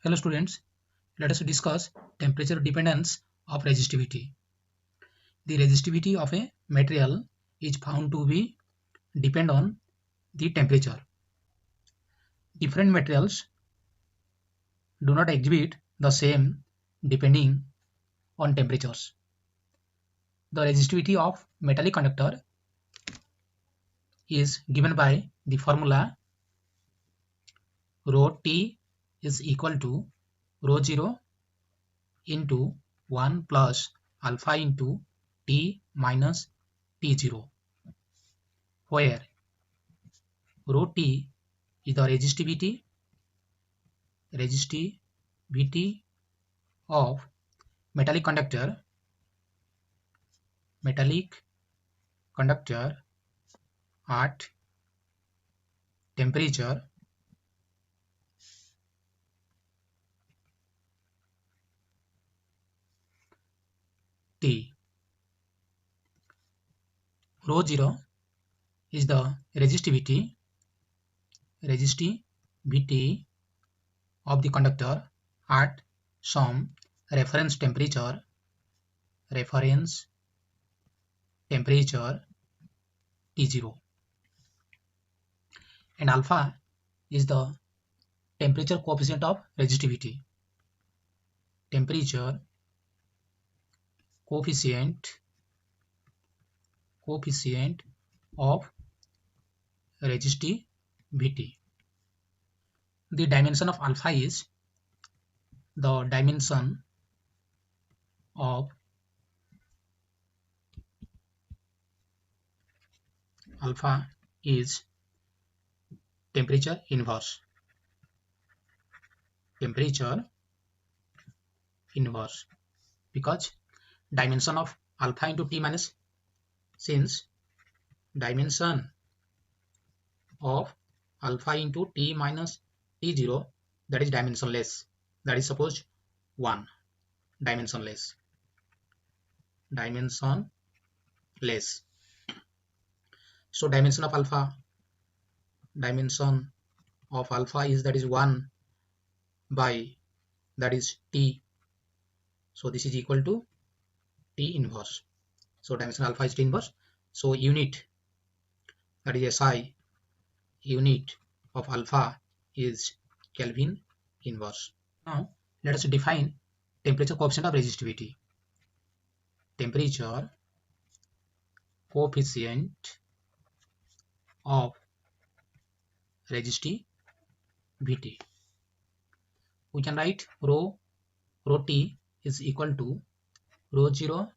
Hello students, let us discuss temperature dependence of resistivity. The resistivity of a material is found to be depend on the temperature. Different materials do not exhibit the same depending on temperatures. The resistivity of metallic conductor is given by the formula rho T is equal to rho 0 into 1 plus alpha into T minus T0, where rho T is the resistivity of metallic conductor at temperature T. Rho 0 is the resistivity of the conductor at some reference temperature T0, and alpha is the temperature coefficient of resistivity. Temperature coefficient of resistivity. The dimension of alpha is the dimension of alpha is temperature inverse, because dimension of alpha into T minus, since dimension of alpha into T minus T0, that is dimensionless, that is suppose 1, dimensionless. So dimension of alpha is, that is 1 by, that is T, so this is equal to T inverse. So dimension alpha is T inverse, so unit, that is SI, unit of alpha is Kelvin inverse. Now let us define temperature coefficient of resistivity. Temperature coefficient of resistivity. We can write rho T is equal to rho 0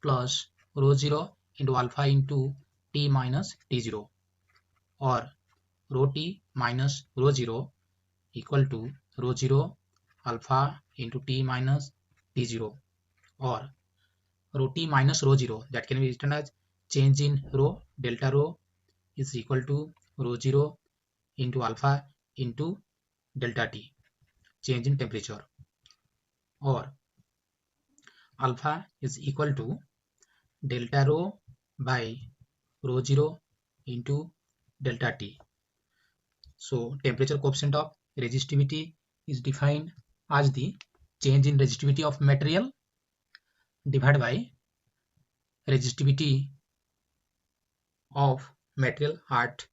plus rho 0 into alpha into T minus T0, or rho T minus rho 0 equal to rho 0 alpha into T minus T0, or rho T minus rho 0, that can be written as change in rho, delta rho is equal to rho 0 into alpha into delta T, change in temperature, or alpha is equal to delta rho by rho 0 into delta T. So temperature coefficient of resistivity is defined as the change in resistivity of material divided by resistivity of material at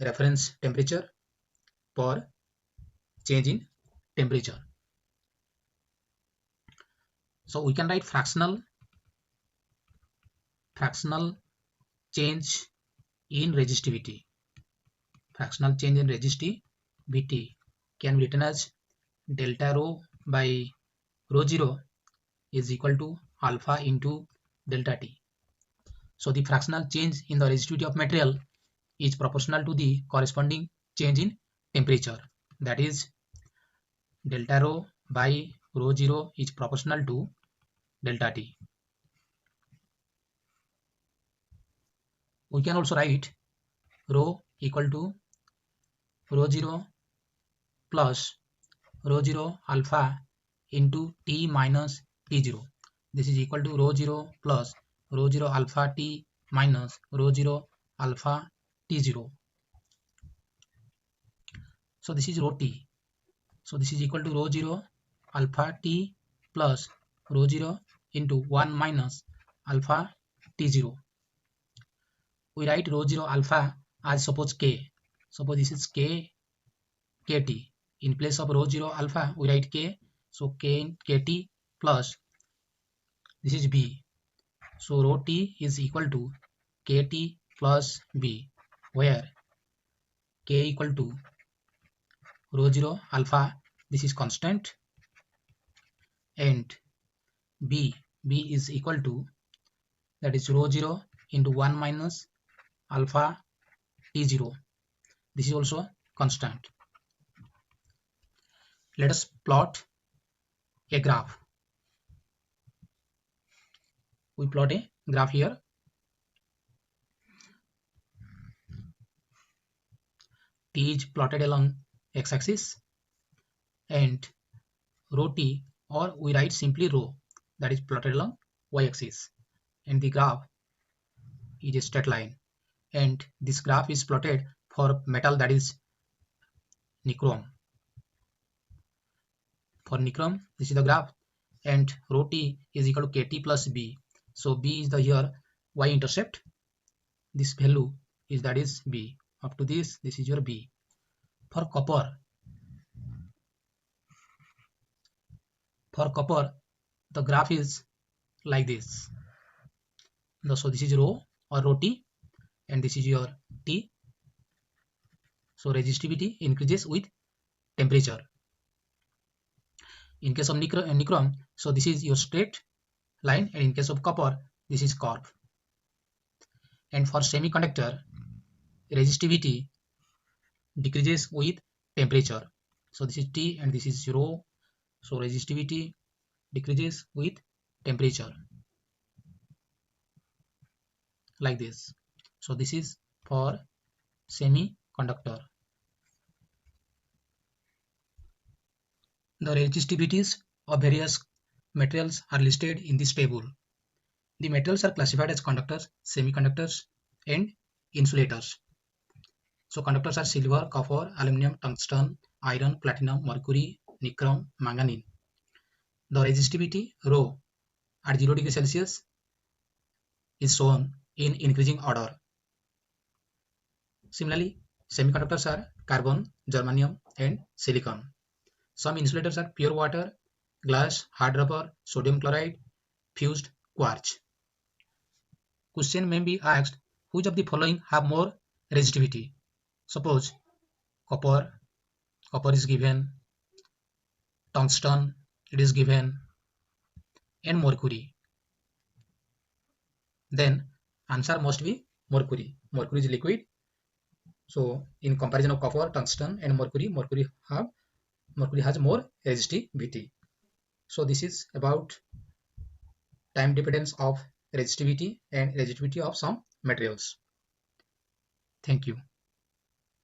reference temperature per change in temperature. So we can write fractional change in resistivity. Fractional change in resistivity can be written as delta rho by rho 0 is equal to alpha into delta T. So the fractional change in the resistivity of material is proportional to the corresponding change in temperature, that is delta rho by rho 0 is proportional to delta T. We can also write rho equal to rho 0 plus rho 0 alpha into T minus T0. This is equal to rho 0 plus rho 0 alpha T minus rho 0 alpha T0. So this is rho T. So this is equal to rho 0 alpha t plus rho 0 into 1 minus alpha t0. We write rho 0 alpha as suppose k. Suppose this is kt. In place of rho 0 alpha, we write k. So kt plus this is b. So rho t is equal to kt plus b, where k equal to rho 0 alpha, this is constant, and b is equal to, that is rho 0 into 1 minus alpha t0. This is also constant. Let us plot a graph. We plot a graph here. T is plotted along x-axis, and rho t, or we write simply rho, that is plotted along y-axis, and the graph is a straight line. And this graph is plotted for metal, that is nichrome. For nichrome, this is the graph, and rho t is equal to kt plus b. So b is the here y-intercept. This value is, that is b. Up to this is your b. For copper, the graph is like this. So this is rho or rho t, and this is your t. So resistivity increases with temperature. In case of nichrome, so this is your straight line, and in case of copper, this is curve. And for semiconductor, resistivity decreases with temperature. So this is T and this is rho. So resistivity decreases with temperature, like this. So this is for semiconductor. The resistivities of various materials are listed in this table. The metals are classified as conductors, semiconductors, and insulators. So conductors are silver, copper, aluminum, tungsten, iron, platinum, mercury, nichrome, manganese. The resistivity rho at 0 degrees Celsius is shown in increasing order. Similarly, semiconductors are carbon, germanium, and silicon. Some insulators are pure water, glass, hard rubber, sodium chloride, fused quartz. Question may be asked, which of the following have more resistivity? Suppose copper is given, tungsten it is given, and mercury. Then answer must be mercury. Mercury is liquid. So in comparison of copper, tungsten, and mercury has more resistivity. So this is about time dependence of resistivity and resistivity of some materials. Thank you.